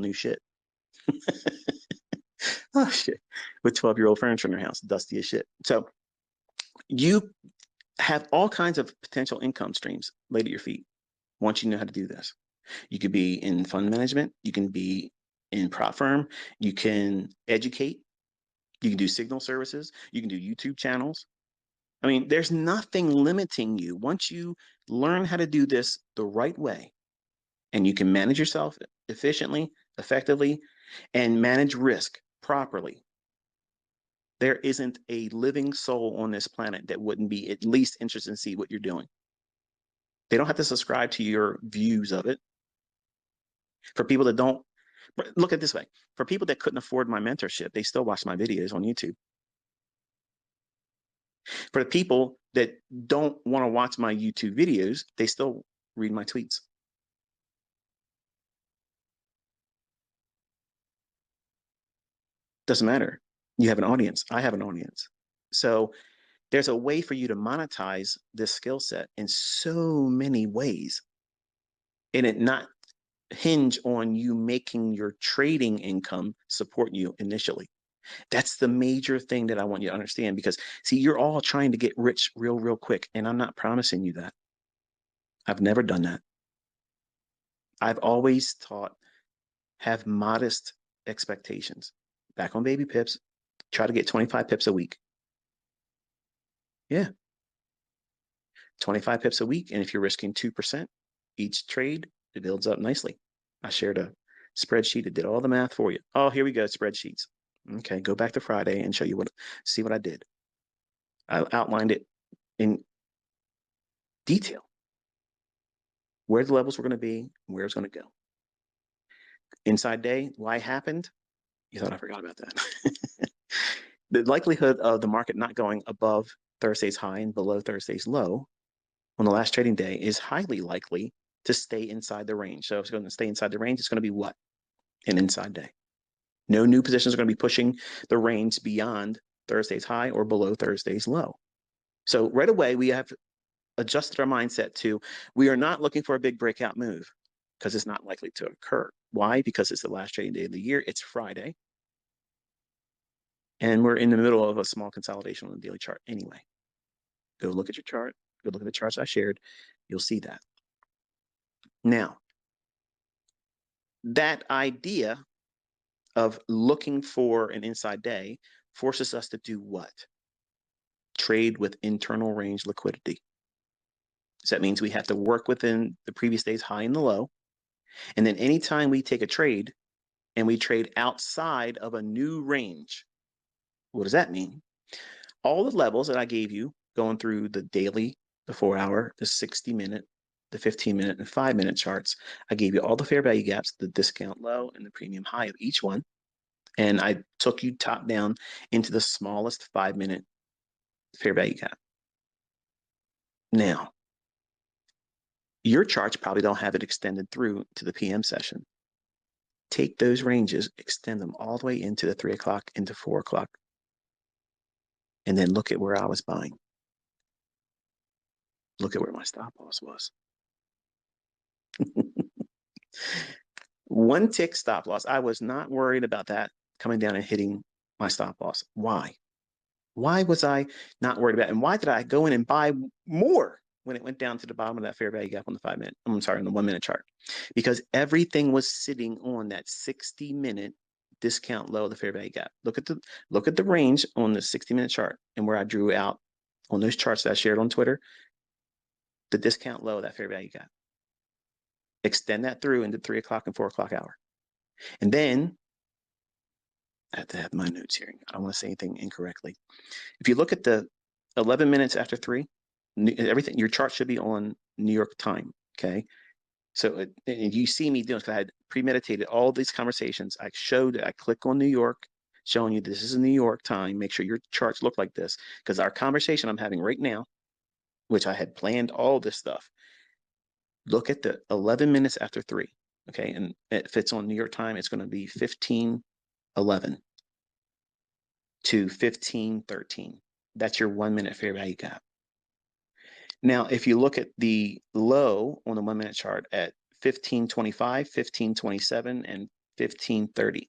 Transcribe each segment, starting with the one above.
new shit. Oh shit. With 12-year-old furniture in their house, dusty as shit. So you have all kinds of potential income streams laid at your feet once you know how to do this. You could be in fund management, you can be in prop firm, you can educate, you can do signal services, you can do YouTube channels. I mean, there's nothing limiting you once you learn how to do this the right way, and you can manage yourself efficiently, effectively, and manage risk properly. There isn't a living soul on this planet that wouldn't be at least interested in see what you're doing. They don't have to subscribe to your views of it. For people that don't, look at it this way. For people that couldn't afford my mentorship, they still watch my videos on YouTube. For the people that don't want to watch my YouTube videos, they still read my tweets. Doesn't matter. You have an audience. I have an audience. So there's a way for you to monetize this skill set in so many ways, and it not hinge on you making your trading income support you initially. That's the major thing that I want you to understand, because see, you're all trying to get rich real quick, and I'm not promising you that. I've never done that. I've always taught, have modest expectations. Back on baby pips, try to get 25 pips a week. Yeah. 25 pips a week. And if you're risking 2% each trade, it builds up nicely. I shared a spreadsheet that did all the math for you. Oh, here we go, spreadsheets. Okay, go back to Friday and show you see what I did. I outlined it in detail, where the levels were going to be, where it's going to go. Inside day, why happened? You thought I forgot about that. The likelihood of the market not going above Thursday's high and below Thursday's low on the last trading day is highly likely to stay inside the range. So if it's going to stay inside the range, it's going to be what? An inside day. No new positions are going to be pushing the range beyond Thursday's high or below Thursday's low. So right away, we have adjusted our mindset to, we are not looking for a big breakout move, because it's not likely to occur. Why? Because it's the last trading day of the year. It's Friday. And we're in the middle of a small consolidation on the daily chart anyway. Go look at your chart. Go look at the charts I shared. You'll see that. Now, that idea of looking for an inside day forces us to do what? Trade with internal range liquidity. So that means we have to work within the previous day's high and the low. And then anytime we take a trade and we trade outside of a new range, what does that mean? All the levels that I gave you going through the daily, the 4-hour, the 60-minute, the 15-minute, and 5-minute charts, I gave you all the fair value gaps, the discount low and the premium high of each one. And I took you top down into the smallest 5-minute fair value gap. Now, your charts probably don't have it extended through to the PM session. Take those ranges, extend them all the way into the 3 o'clock, into 4 o'clock. And then look at where I was buying. Look at where my stop loss was. One tick stop loss. I was not worried about that coming down and hitting my stop loss. Why? Why was I not worried about it? And why did I go in and buy more when it went down to the bottom of that fair value gap on the 5-minute? I'm sorry, on the 1-minute chart, because everything was sitting on that 60-minute discount low of the fair value gap. Look at the range on the 60-minute chart, and where I drew out on those charts that I shared on Twitter, the discount low of that fair value gap. Extend that through into 3 o'clock and 4 o'clock hour. And then I have to have my notes here. I don't want to say anything incorrectly. If you look at the 11 minutes after 3, everything, your chart should be on New York time. Okay. So you see me doing, because I had premeditated all these conversations. I showed it. I click on New York, showing you this is a New York time. Make sure your charts look like this, because our conversation I'm having right now, which I had planned all this stuff, look at the 11 minutes after 3. Okay. And if it's on New York time, it's going to be 15:11 to 15:13. That's your 1-minute fair value gap. Now, if you look at the low on the 1-minute chart at 15:25, 15:27, and 15:30,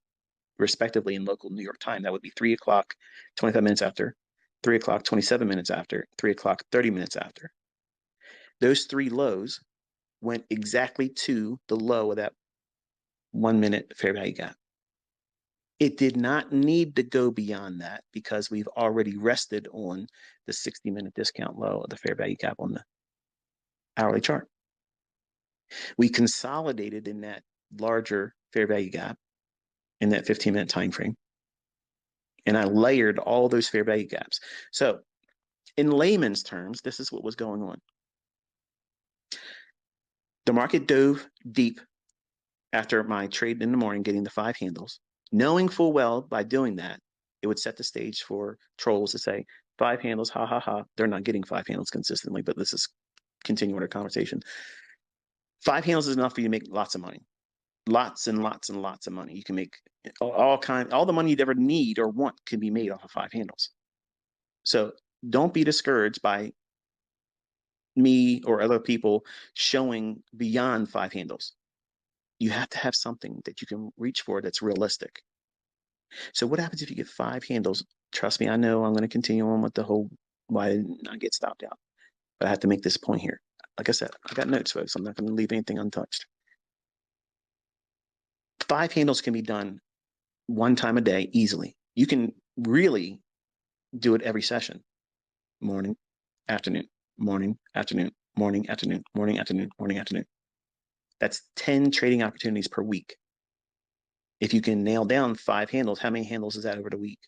respectively, in local New York time. That would be 3 o'clock, 25 minutes after, 3 o'clock, 27 minutes after, 3 o'clock, 30 minutes after. Those three lows went exactly to the low of that 1 minute fair value gap. It did not need to go beyond that because we've already rested on the 60-minute discount low of the fair value gap on the hourly chart. We consolidated in that larger fair value gap in that 15-minute time frame. And I layered all those fair value gaps. So in layman's terms, this is what was going on. The market dove deep after my trade in the morning, getting the 5 handles, knowing full well by doing that, it would set the stage for trolls to say, 5 handles, ha, ha, ha. They're not getting 5 handles consistently, but this is continuing our conversation. 5 handles is enough for you to make lots of money. Lots and lots and lots of money. You can make all the money you'd ever need or want can be made off of 5 handles. So don't be discouraged by me or other people showing beyond 5 handles. You have to have something that you can reach for that's realistic. So what happens if you get 5 handles? Trust me, I know I'm going to continue on with the whole why I did not get stopped out. But I have to make this point here. Like I said, I got notes, folks. I'm not going to leave anything untouched. 5 handles can be done one time a day easily. You can really do it every session. Morning, afternoon, morning, afternoon, morning, afternoon, morning, afternoon, morning, afternoon. That's 10 trading opportunities per week. If you can nail down 5 handles, how many handles is that over the week?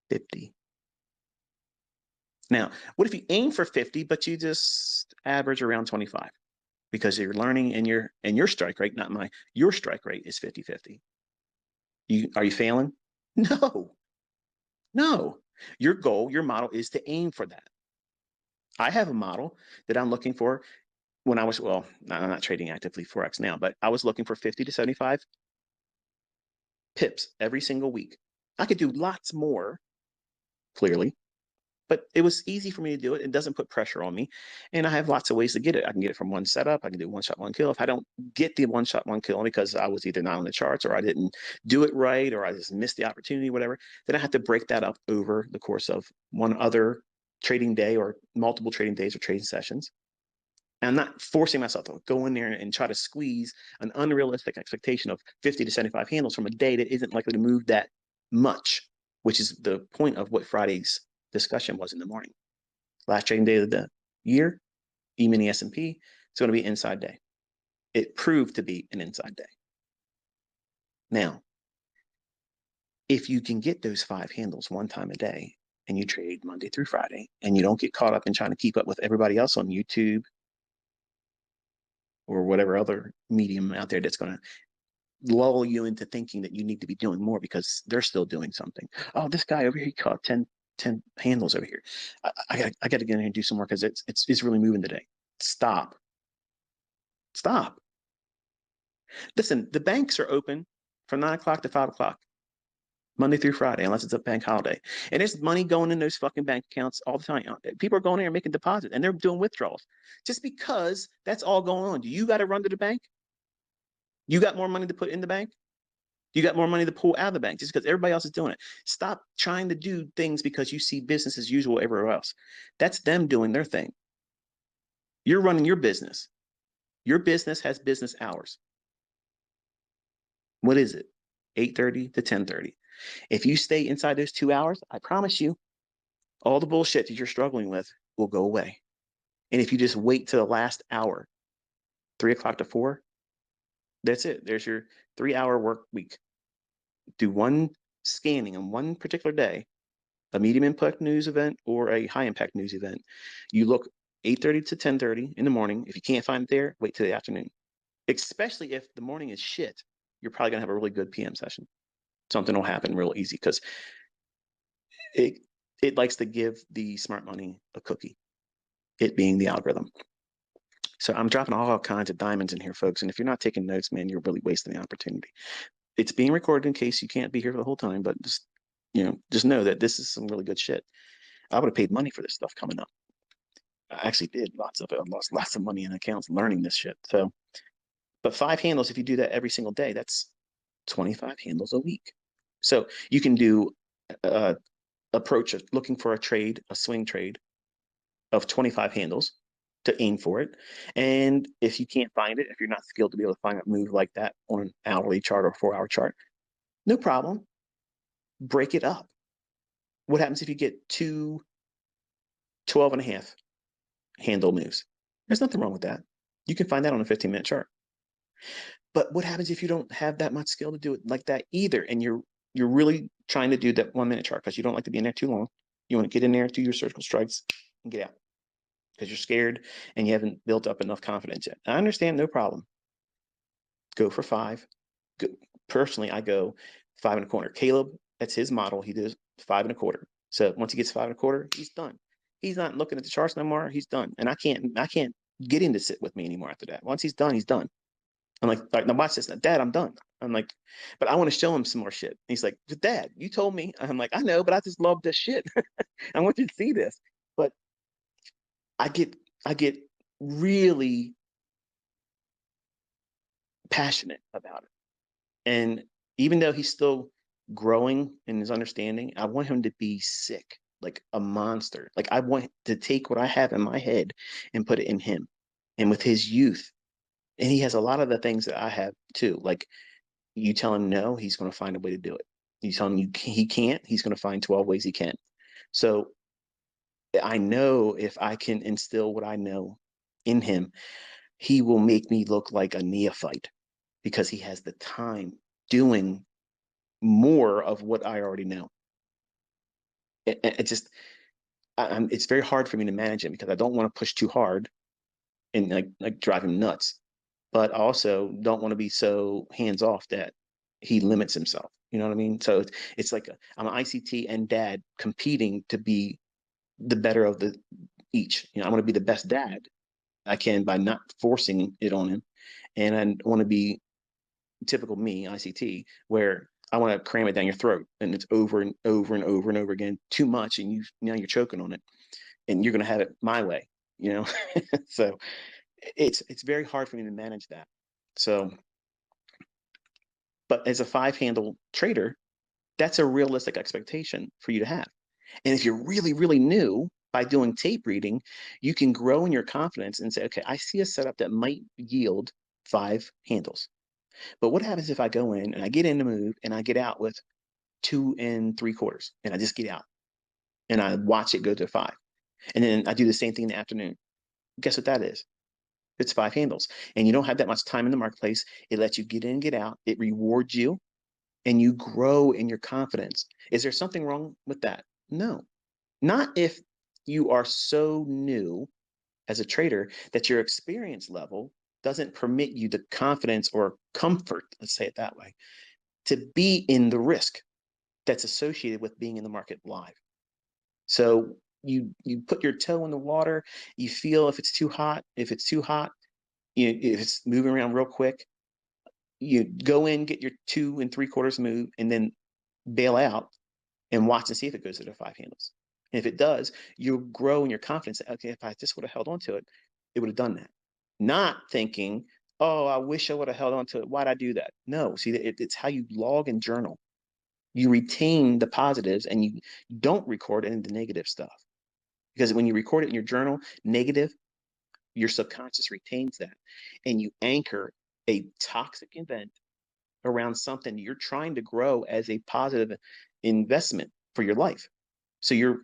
50. Now, what if you aim for 50, but you just average around 25? Because you're learning and your strike rate, not mine, your strike rate is 50-50. Are you failing? No. No. Your goal, your model is to aim for that. I have a model that I'm looking for when I was, well, I'm not trading actively Forex now, but I was looking for 50 to 75 pips every single week. I could do lots more, clearly, but it was easy for me to do it. It doesn't put pressure on me. And I have lots of ways to get it. I can get it from one setup. I can do one shot, one kill. If I don't get the one shot, one kill because I was either not on the charts or I didn't do it right or I just missed the opportunity, whatever, then I have to break that up over the course of one other trading day or multiple trading days or trading sessions. And I'm not forcing myself to go in there and try to squeeze an unrealistic expectation of 50 to 75 handles from a day that isn't likely to move that much, which is the point of what Friday's discussion was in the morning. Last trading day of the year, E-mini S&P, it's going to be an inside day. It proved to be an inside day. Now, if you can get those 5 handles one time a day and you trade Monday through Friday and you don't get caught up in trying to keep up with everybody else on YouTube or whatever other medium out there that's going to lull you into thinking that you need to be doing more because they're still doing something. Oh, this guy over here, he caught 10 handles over here. I got to get in here and do some more because it's really moving today. Stop. Listen, the banks are open from 9 o'clock to 5 o'clock, Monday through Friday, unless it's a bank holiday. And there's money going in those fucking bank accounts all the time. People are going there and making deposits and they're doing withdrawals just because that's all going on. Do you got to run to the bank? You got more money to put in the bank? You got more money to pull out of the bank just because everybody else is doing it. Stop trying to do things because you see business as usual everywhere else. That's them doing their thing. You're running your business. Your business has business hours. What is it? 8:30 to 10:30. If you stay inside those 2 hours, I promise you, all the bullshit that you're struggling with will go away. And if you just wait to the last hour, 3 o'clock to 4, that's it. There's your 3-hour work week. Do one scanning on one particular day, a medium impact news event or a high impact news event. You look 8:30 to 10:30 in the morning. If you can't find it there, wait till the afternoon. Especially if the morning is shit, you're probably gonna have a really good PM session. Something will happen real easy because it likes to give the smart money a cookie, it being the algorithm. So I'm dropping all kinds of diamonds in here, folks. And if you're not taking notes, man, you're really wasting the opportunity. It's being recorded in case you can't be here for the whole time, but just know that this is some really good shit. I would have paid money for this stuff coming up. I actually did lots of it. I lost lots of money in accounts learning this shit. So, but 5 handles, if you do that every single day, that's 25 handles a week. So you can do approach of looking for a trade, a swing trade of 25 handles to aim for it. And if you can't find it, if you're not skilled to be able to find a move like that on an hourly chart or 4-hour chart, no problem. Break it up. What happens if you get two 12 and a half handle moves? There's nothing wrong with that. You can find that on a 15-minute chart. But what happens if you don't have that much skill to do it like that either? And you're really trying to do that 1-minute chart because you don't like to be in there too long. You want to get in there, do your surgical strikes, and get out because you're scared and you haven't built up enough confidence yet. I understand, no problem. Go for 5. Go, personally, I go 5 1/4. Caleb, that's his model. He does 5 1/4. So once he gets 5 1/4, he's done. He's not looking at the charts no more. He's done. And I can't get him to sit with me anymore after that. Once he's done, he's done. I'm like, now watch this. Dad, I'm done. I'm like, but I want to show him some more shit. He's like, Dad, you told me. I'm like, I know, but I just love this shit. I want you to see this. But I get really passionate about it. And even though he's still growing in his understanding, I want him to be sick, like a monster. Like I want to take what I have in my head and put it in him. And with his youth, and he has a lot of the things that I have too. Like you tell him no, he's going to find a way to do it. You tell him he can't, he's going to find 12 ways he can. So I know if I can instill what I know in him, he will make me look like a neophyte because he has the time doing more of what I already know. It just, it's very hard for me to manage it because I don't want to push too hard and like drive him nuts, but I also don't want to be so hands off that he limits himself. You know what I mean? So it's like I'm an ICT and dad competing to be the better of the each. You know, I want to be the best dad I can by not forcing it on him, and I want to be typical me, ICT, where I want to cram it down your throat and it's over and over and over and over again, too much, and now you're choking on it, and you're gonna have it my way, you know. So it's very hard for me to manage that. So, but as a 5 handle trader, that's a realistic expectation for you to have. And if you're really, really new, by doing tape reading, you can grow in your confidence and say, okay, I see a setup that might yield 5 handles. But what happens if I go in and I get in the move and I get out with 2 3/4 and I just get out and I watch it go to 5? And then I do the same thing in the afternoon. Guess what that is? It's 5 handles. And you don't have that much time in the marketplace. It lets you get in and get out. It rewards you and you grow in your confidence. Is there something wrong with that? No. Not if you are so new as a trader that your experience level doesn't permit you the confidence or comfort, let's say it that way, to be in the risk that's associated with being in the market live. So you put your toe in the water, you feel if it's too hot, if it's moving around real quick, you go in, get your 2 3/4 move, and then bail out and watch and see if it goes to the 5 handles. And if it does, you'll grow in your confidence. Okay, if I just would have held on to it, it would have done that. Not thinking, oh, I wish I would have held on to it. Why'd I do that? No, see, it's how you log and journal. You retain the positives and you don't record any of the negative stuff. Because when you record it in your journal, negative, your subconscious retains that. And you anchor a toxic event around something you're trying to grow as a positive investment for your life. So you're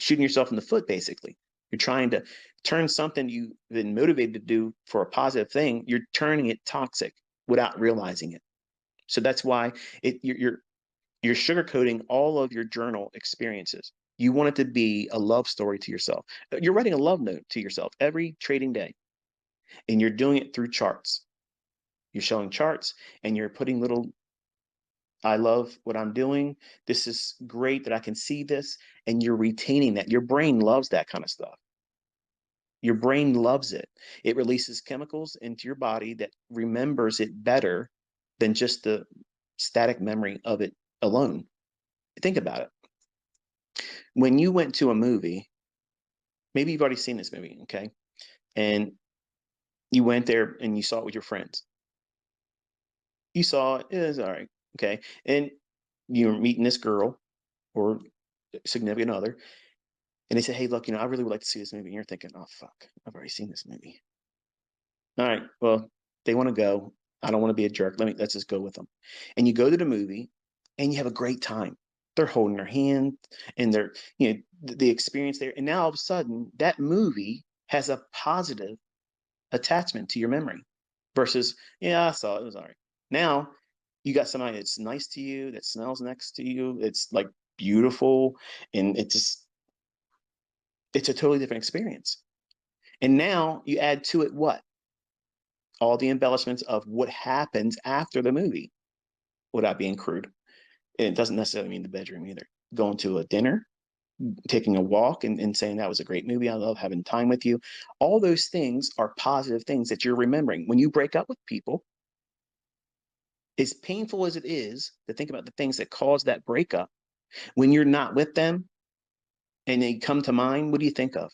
shooting yourself in the foot, basically. You're trying to turn something you've been motivated to do for a positive thing, you're turning it toxic without realizing it. So that's why you're sugarcoating all of your journal experiences. You want it to be a love story to yourself. You're writing a love note to yourself every trading day, and you're doing it through charts. You're showing charts and you're putting little, I love what I'm doing. This is great that I can see this. And you're retaining that. Your brain loves that kind of stuff. Your brain loves it. It releases chemicals into your body that remembers it better than just the static memory of it alone. Think about it. When you went to a movie, maybe you've already seen this movie, okay? And you went there and you saw it with your friends. You saw it, it was all right. Okay. And you're meeting this girl or significant other, and they say, hey, look, I really would like to see this movie. And you're thinking, oh, fuck, I've already seen this movie. All right, well, they want to go. I don't want to be a jerk. Let's just go with them. And you go to the movie and you have a great time. They're holding their hand and they're, the experience there. And now all of a sudden, that movie has a positive attachment to your memory versus, yeah, I saw it, it was all right. Now you got somebody that's nice to you, that smells next to you, it's like beautiful, and it's a totally different experience. And now you add to it what? All the embellishments of what happens after the movie without being crude. And it doesn't necessarily mean the bedroom either. Going to a dinner, taking a walk and saying that was a great movie. I love having time with you. All those things are positive things that you're remembering. When you break up with people, as painful as it is to think about the things that caused that breakup, when you're not with them and they come to mind, what do you think of?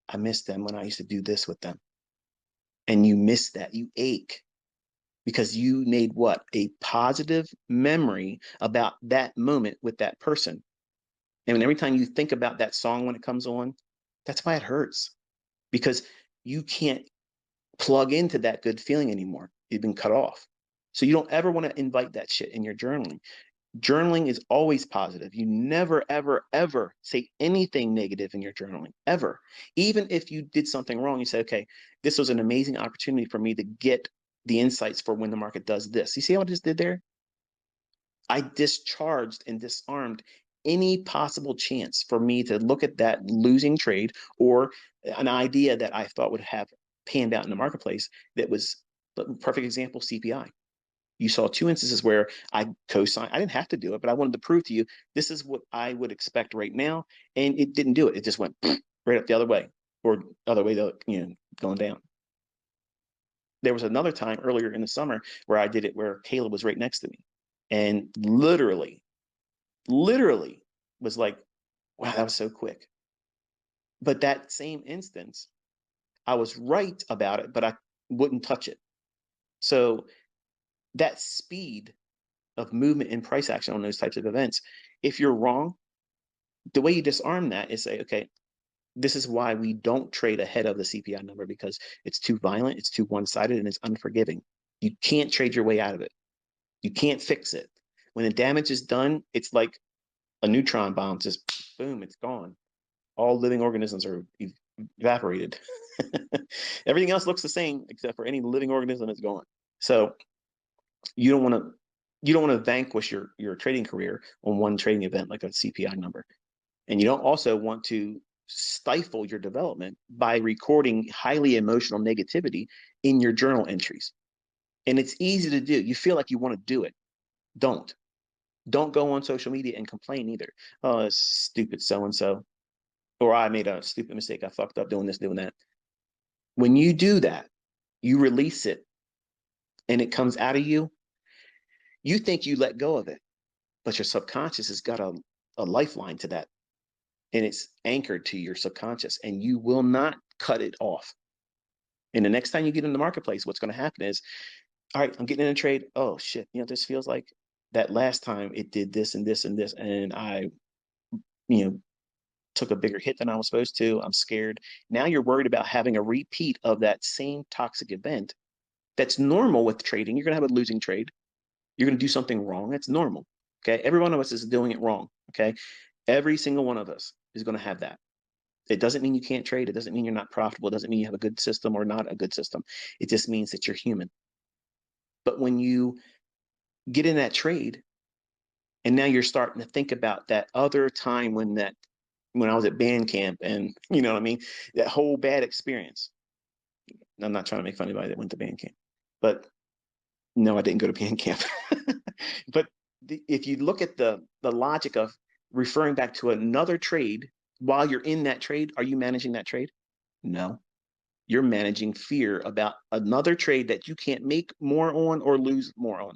I miss them when I used to do this with them. And you miss that. You ache because you made what? A positive memory about that moment with that person. And every time you think about that song when it comes on, that's why it hurts, because you can't plug into that good feeling anymore. You've been cut off. So you don't ever want to invite that shit in your journaling. Journaling is always positive. You never, ever, ever say anything negative in your journaling, ever. Even if you did something wrong, you say, okay, this was an amazing opportunity for me to get the insights for when the market does this. You see how I just did there? I discharged and disarmed any possible chance for me to look at that losing trade or an idea that I thought would have panned out in the marketplace that was, perfect example, CPI. You saw two instances where I co-signed. I didn't have to do it, but I wanted to prove to you this is what I would expect right now, and it didn't do it. It just went right up the other way, or other way, going down. There was another time earlier in the summer where I did it where Caleb was right next to me, and literally was like, wow, that was so quick. But that same instance, I was right about it, but I wouldn't touch it. So that speed of movement and price action on those types of events, if you're wrong, the way you disarm that is say, okay, this is why we don't trade ahead of the CPI number, because it's too violent, it's too one-sided, and it's unforgiving. You can't trade your way out of it. You can't fix it. When the damage is done, it's like a neutron bomb, just boom, it's gone. All living organisms are evaporated. Everything else looks the same except for any living organism is gone. So you don't want to vanquish your trading career on one trading event like a CPI number. And you don't also want to stifle your development by recording highly emotional negativity in your journal entries. And it's easy to do. You feel like you want to do it. Don't. Don't go on social media and complain either. Oh, it's stupid so and so. Or I made a stupid mistake. I fucked up doing this, doing that. When you do that, you release it and it comes out of you. You think you let go of it, but your subconscious has got a lifeline to that, and it's anchored to your subconscious, and you will not cut it off. And the next time you get in the marketplace, what's going to happen is, all right, I'm getting in a trade. Oh shit, this feels like that last time it did this and this and this, and I, you know, took a bigger hit than I was supposed to. I'm scared. Now you're worried about having a repeat of that same toxic event. That's normal with trading. You're going to have a losing trade. You're going to do something wrong. That's normal. Okay. Every one of us is doing it wrong. Okay. Every single one of us is going to have that. It doesn't mean you can't trade. It doesn't mean you're not profitable. It doesn't mean you have a good system or not a good system. It just means that you're human. But when you get in that trade and now you're starting to think about that other time when I was at band camp and you know what I mean, that whole bad experience. I'm not trying to make fun of anybody that went to band camp, but no, I didn't go to band camp. But if you look at the logic of referring back to another trade while you're in that trade, are you managing that trade? No. You're managing fear about another trade that you can't make more on or lose more on.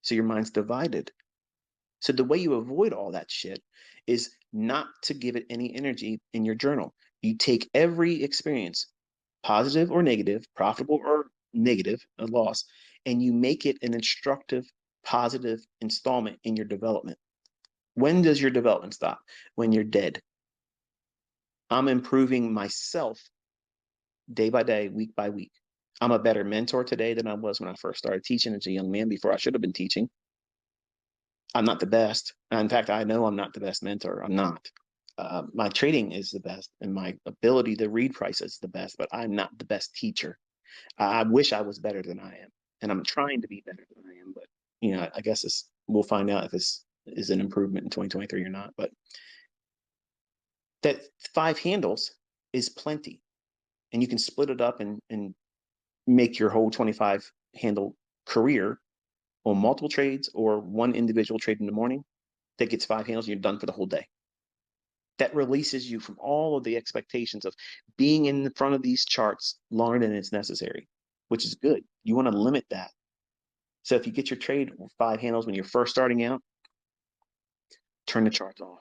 So your mind's divided. So the way you avoid all that shit is not to give it any energy in your journal. You take every experience, positive or negative, profitable or negative, a loss, and you make it an instructive, positive installment in your development. When does your development stop? When you're dead. I'm improving myself day by day, week by week. I'm a better mentor today than I was when I first started teaching as a young man before I should have been teaching. I'm not the best. In fact, I know I'm not the best mentor. I'm not. My trading is the best, and my ability to read prices is the best, but I'm not the best teacher. I wish I was better than I am, and I'm trying to be better than I am. But I guess we'll find out if this is an improvement in 2023 or not. But that 5 handles is plenty, and you can split it up and make your whole 25 handle career on multiple trades or one individual trade in the morning that gets 5 handles and you're done for the whole day. That releases you from all of the expectations of being in front of these charts longer than it's necessary, which is good. You want to limit that. So if you get your trade 5 handles when you're first starting out, turn the charts off.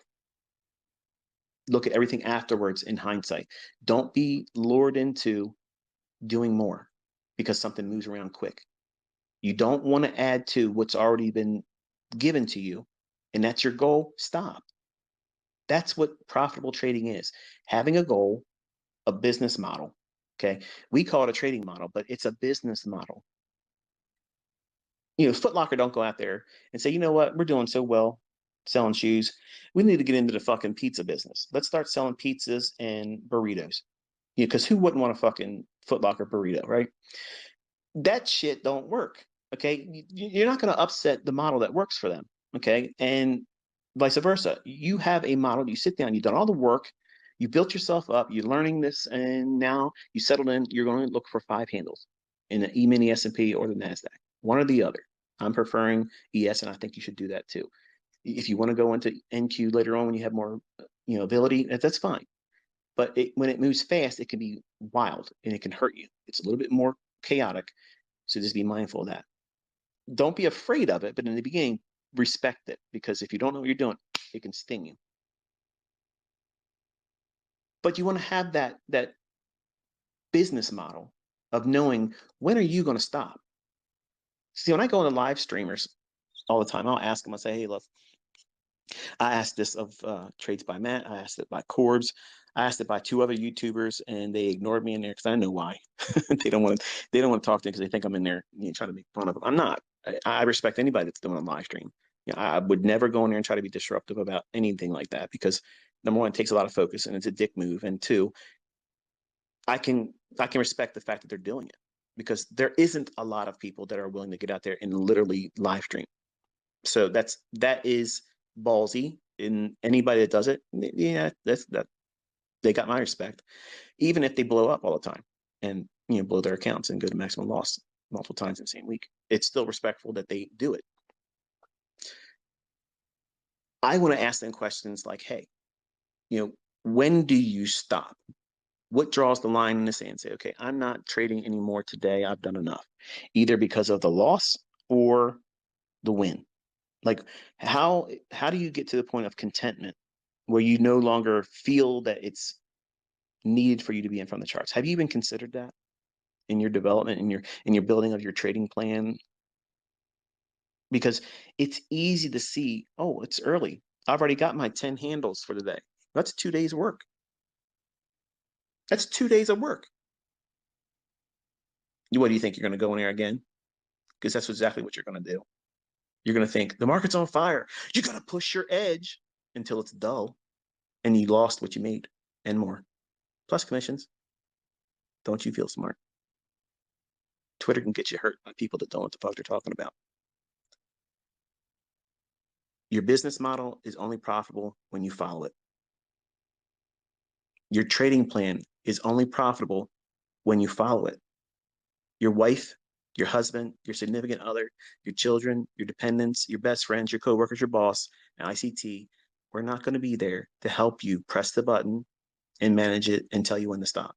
Look at everything afterwards in hindsight. Don't be lured into doing more because something moves around quick. You don't want to add to what's already been given to you, and that's your goal. Stop. That's what profitable trading is. Having a goal, a business model. Okay. We call it a trading model, but it's a business model. Foot Locker don't go out there and say, you know what, we're doing so well selling shoes. We need to get into the fucking pizza business. Let's start selling pizzas and burritos. Because who wouldn't want a fucking Foot Locker burrito, right? That shit don't work. Okay. You're not going to upset the model that works for them. Okay. And vice versa. You have a model, you sit down, you've done all the work, you built yourself up, you're learning this, and now you settled in, you're going to look for 5 handles in the E-mini S&P or the NASDAQ, one or the other. I'm preferring ES, and I think you should do that too. If you want to go into NQ later on when you have more ability, that's fine. But when it moves fast, it can be wild and it can hurt you. It's a little bit more chaotic. So just be mindful of that. Don't be afraid of it, but in the beginning, respect it, because if you don't know what you're doing, it can sting you. But you want to have that business model of knowing, when are you going to stop? See, when I go into live streamers all the time, I'll ask them, I'll say, hey, look, I asked this of Trades by Matt. I asked it by Corbs. I asked it by 2 other YouTubers, and they ignored me in there because I know why. They don't want to talk to me because they think I'm in there trying to make fun of them. I'm not. I respect anybody that's doing a live stream. I would never go in there and try to be disruptive about anything like that, because number one, it takes a lot of focus and it's a dick move, and two, I can respect the fact that they're doing it, because there isn't a lot of people that are willing to get out there and literally live stream. So that is ballsy. In anybody that does it, that they got my respect, even if they blow up all the time and blow their accounts and go to maximum loss multiple times in the same week. It's still respectful that they do it. I want to ask them questions like, hey, when do you stop? What draws the line in the sand? Say, okay, I'm not trading anymore today. I've done enough, either because of the loss or the win. Like, how do you get to the point of contentment where you no longer feel that it's needed for you to be in front of the charts? Have you even considered that in your development, in your building of your trading plan? Because it's easy to see, oh, it's early. I've already got my 10 handles for the day. That's 2 days work. That's 2 days of work. What do you think? You're going to go in there again? Because that's exactly what you're going to do. You're going to think the market's on fire. You got to push your edge until it's dull and you lost what you made and more. Plus commissions. Don't you feel smart? Twitter can get you hurt by people that don't know what the fuck they're talking about. Your business model is only profitable when you follow it. Your trading plan is only profitable when you follow it. Your wife, your husband, your significant other, your children, your dependents, your best friends, your coworkers, your boss, and ICT, we're not going to be there to help you press the button and manage it and tell you when to stop.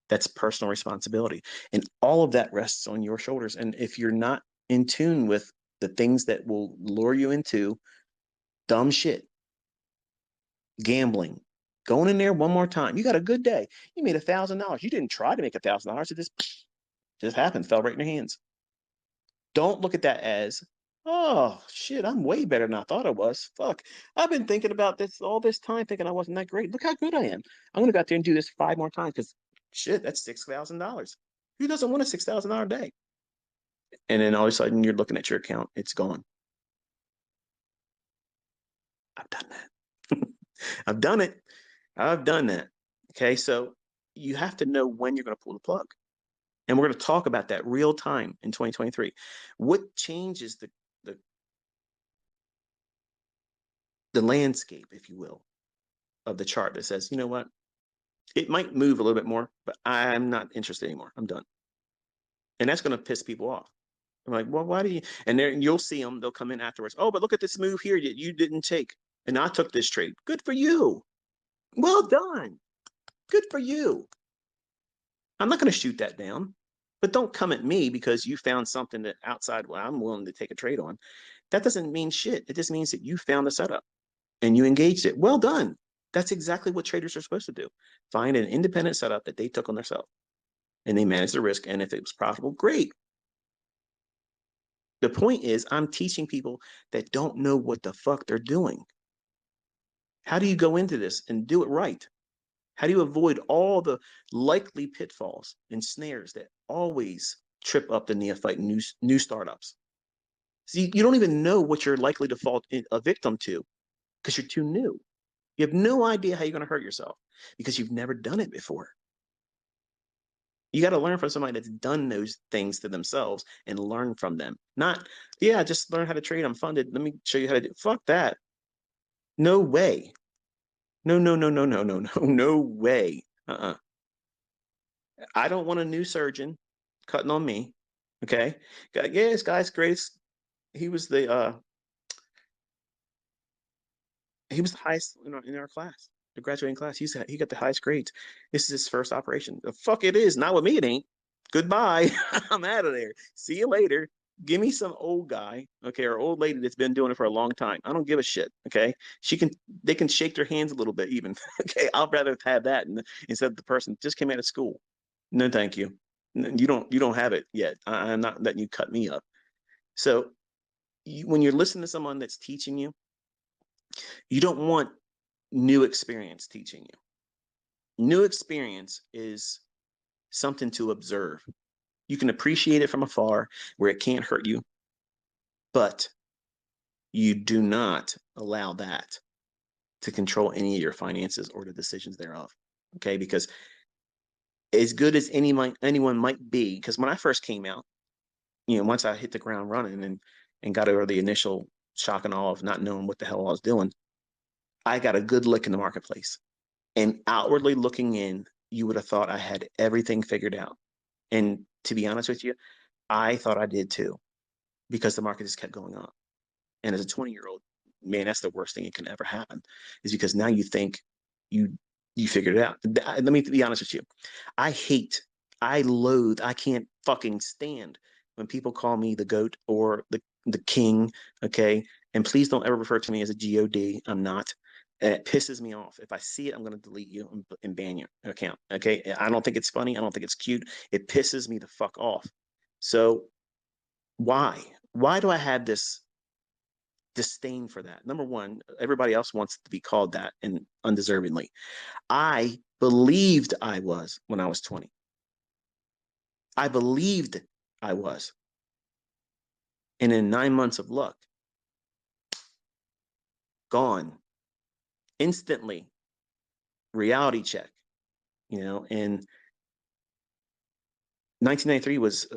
That's personal responsibility. And all of that rests on your shoulders. And if you're not in tune with the things that will lure you into dumb shit, gambling, going in there one more time, you got a good day. You made $1,000. You didn't try to make $1,000. It just happened, fell right in your hands. Don't look at that as, oh shit, I'm way better than I thought I was. Fuck, I've been thinking about this all this time, thinking I wasn't that great. Look how good I am. I'm gonna go out there and do this 5 more times because shit, that's $6,000. Who doesn't want a $6,000 day? And then all of a sudden, you're looking at your account, it's gone. I've done that. I've done it. I've done that. Okay, so you have to know when you're going to pull the plug. And we're going to talk about that real time in 2023. What changes the the landscape, if you will, of the chart that says, you know what, it might move a little bit more, but I'm not interested anymore. I'm done. And that's going to piss people off. I'm like, well, why do you? And there you'll see them. They'll come in afterwards. Oh, but look at this move here that you didn't take, and I took this trade. Good for you. Well done. Good for you. I'm not going to shoot that down, but don't come at me because you found something that outside what I'm willing to take a trade on. That doesn't mean shit. It just means that you found the setup and you engaged it. Well done. That's exactly what traders are supposed to do. Find an independent setup that they took on themselves and they manage the risk. And if it was profitable, great. The point is, I'm teaching people that don't know what the fuck they're doing. How do you go into this and do it right? How do you avoid all the likely pitfalls and snares that always trip up the neophyte new startups? See, you don't even know what you're likely to fall a victim to because you're too new. You have no idea how you're going to hurt yourself because you've never done it before. You got to learn from somebody that's done those things to themselves and learn from them. Not, yeah, just learn how to trade. I'm funded. Let me show you how to do. Fuck that. No way. No, no, no, no, no, no, no, no way. I don't want a new surgeon cutting on me. Okay. Yeah, this guy's great. He was the he was the highest in our class, the graduating class. He got the highest grades. This is his first operation. The fuck it is. Not with me, it ain't. Goodbye. I'm out of there. See you later. Give me some old guy, okay, or old lady that's been doing it for a long time. I don't give a shit. Okay. They can shake their hands a little bit even. Okay. I'll rather have that instead of the person just came out of school. No, thank you. You don't have it yet. I'm not letting you cut me up. So when you're listening to someone that's teaching you, you don't want new experience teaching you. New experience is something to observe. You can appreciate it from afar where it can't hurt you, but you do not allow that to control any of your finances or the decisions thereof. Okay, because as good as anyone might be, because when I first came out, once I hit the ground running and got over the initial shock and awe of not knowing what the hell I was doing, I got a good lick in the marketplace. And outwardly looking in, you would have thought I had everything figured out. And to be honest with you, I thought I did too, because the market just kept going up. And as a 20-year-old, man, that's the worst thing that can ever happen, is because now you think you you figured it out. Let me be honest with you. I hate, I loathe, I can't fucking stand when people call me the goat or the king. Okay, and please don't ever refer to me as a god. I'm not. It pisses me off. If I see it, I'm going to delete you and ban your account. Okay, I don't think it's funny. I don't think it's cute. It pisses me the fuck off. So why? Why do I have this disdain for that? Number one, everybody else wants to be called that, and undeservingly. I believed I was when I was 20. I believed I was. And in 9 months of luck, gone instantly, reality check, and 1993 was